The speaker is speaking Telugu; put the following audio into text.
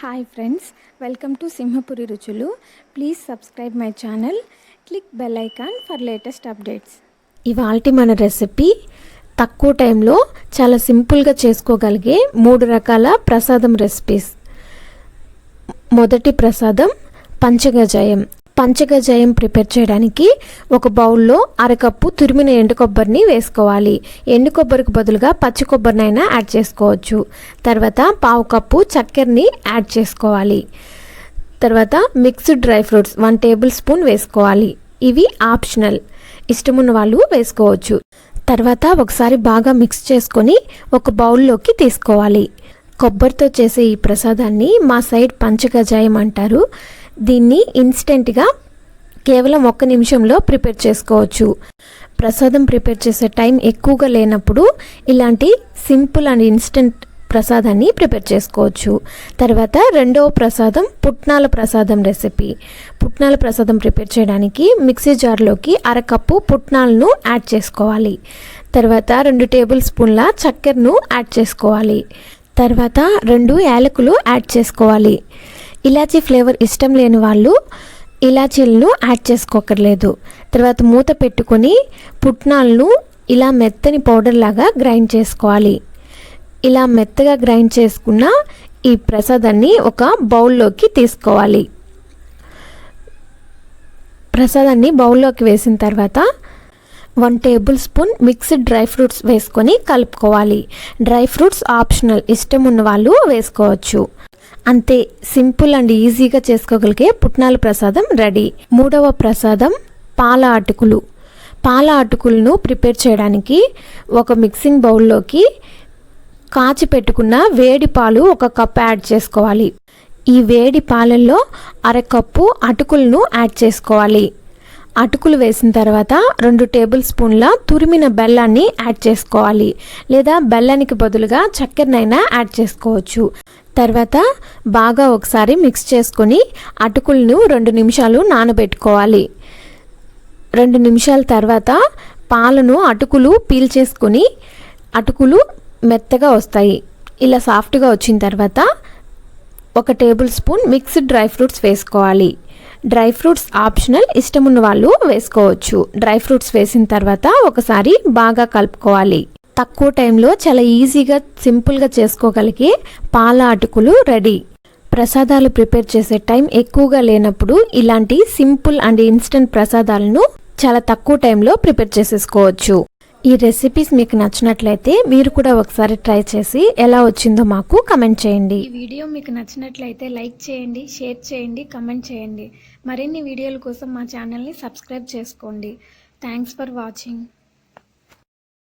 Hi friends, welcome to Simhapuri Ruchulu. Please subscribe my channel, click bell icon for latest updates. ఇవాల్టి మన రెసిపీ తక్కువ టైంలో చాలా సింపుల్గా చేసుకోగలిగే 3 రకాల ప్రసాదం రెసిపీస్. మొదటి ప్రసాదం పంచగజాయం. పంచగజాయం ప్రిపేర్ చేయడానికి ఒక బౌల్లో అరకప్పు తురిమిన ఎండు కొబ్బరిని వేసుకోవాలి. ఎండు కొబ్బరికి బదులుగా పచ్చి కొబ్బరినైనా యాడ్ చేసుకోవచ్చు. తర్వాత పావు కప్పు చక్కెరని యాడ్ చేసుకోవాలి. తర్వాత mixed dry fruits 1 table spoon వేసుకోవాలి. ఇవి ఆప్షనల్, ఇష్టమున్న వాళ్ళు వేసుకోవచ్చు. తర్వాత ఒకసారి బాగా మిక్స్ చేసుకొని ఒక బౌల్లోకి తీసుకోవాలి. కొబ్బరితో చేసే ఈ ప్రసాదాన్ని మా సైడ్ పంచగజాయం అంటారు. దీన్ని ఇన్స్టెంట్గా కేవలం 1 నిమిషంలో ప్రిపేర్ చేసుకోవచ్చు. ప్రసాదం ప్రిపేర్ చేసే టైం ఎక్కువగా లేనప్పుడు ఇలాంటి సింపుల్ అండ్ ఇన్స్టెంట్ ప్రసాదాన్ని ప్రిపేర్ చేసుకోవచ్చు. తర్వాత రెండవ ప్రసాదం పుట్నాల ప్రసాదం రెసిపీ. పుట్నాల ప్రసాదం ప్రిపేర్ చేయడానికి మిక్సీ జార్లోకి అరకప్పు పుట్నాలను యాడ్ చేసుకోవాలి. తర్వాత 2 టేబుల్ స్పూన్ల చక్కెరను యాడ్ చేసుకోవాలి. తర్వాత 2 యాలకులు యాడ్ చేసుకోవాలి. ఇలాచీ ఫ్లేవర్ ఇష్టం లేని వాళ్ళు ఇలాచీలను యాడ్ చేసుకోకర్లేదు. తర్వాత మూత పెట్టుకొని పుట్నాలను ఇలా మెత్తని పౌడర్ లాగా గ్రైండ్ చేసుకోవాలి. ఇలా మెత్తగా గ్రైండ్ చేసుకున్న ఈ ప్రసాదాన్ని ఒక బౌల్లోకి తీసుకోవాలి. ప్రసాదాన్ని బౌల్లోకి వేసిన తర్వాత 1 table spoon mixed dry fruits వేసుకొని కలుపుకోవాలి. డ్రై ఫ్రూట్స్ ఆప్షనల్, ఇష్టం ఉన్న వాళ్ళు వేసుకోవచ్చు. అంతే, సింపుల్ అండ్ ఈజీగా చేసుకోగలిగే పుట్నాల ప్రసాదం రెడీ. మూడవ ప్రసాదం పాల అటుకులు. పాల అటుకులను ప్రిపేర్ చేయడానికి ఒక మిక్సింగ్ బౌల్లోకి కాచి పెట్టుకున్న వేడి పాలు 1 కప్ యాడ్ చేసుకోవాలి. ఈ వేడి పాలల్లో అరకప్పు అటుకులను యాడ్ చేసుకోవాలి. అటుకులు వేసిన తర్వాత 2 టేబుల్ స్పూన్ల తురిమిన బెల్లాన్ని యాడ్ చేసుకోవాలి. లేదా బెల్లానికి బదులుగా చక్కెరనైనా యాడ్ చేసుకోవచ్చు. తర్వాత బాగా ఒకసారి మిక్స్ చేసుకొని అటుకులను 2 నిమిషాలు నానబెట్టుకోవాలి. 2 నిమిషాల తర్వాత పాలను అటుకులు పీల్చేసుకొని అటుకులు మెత్తగా వస్తాయి. ఇలా సాఫ్ట్గా వచ్చిన తర్వాత 1 table spoon mixed dry fruits వేసుకోవాలి. డ్రై ఫ్రూట్స్ ఆప్షనల్, ఇష్టమున్న వాళ్ళు వేసుకోవచ్చు. డ్రై ఫ్రూట్స్ వేసిన తర్వాత ఒకసారి బాగా కలుపుకోవాలి. తక్కువ టైంలో చాలా ఈజీగా సింపుల్గా చేసుకోగలిగే పాల అటుకులు రెడీ. ప్రసాదాలు ప్రిపేర్ చేసే టైం ఎక్కువగా లేనప్పుడు ఇలాంటి సింపుల్ అండ్ ఇన్స్టెంట్ ప్రసాదాలను చాలా తక్కువ టైంలో ప్రిపేర్ చేసేసుకోవచ్చు. ఈ రెసిపీస్ మీకు నచ్చినట్లయితే మీరు కూడా ఒకసారి ట్రై చేసి ఎలా వచ్చిందో మాకు కమెంట్ చేయండి. ఈ వీడియో మీకు నచ్చినట్లయితే లైక్ చేయండి, షేర్ చేయండి, కమెంట్ చేయండి. మరిన్ని వీడియోల కోసం మా ఛానల్ని సబ్స్క్రైబ్ చేసుకోండి. Thanks for watching.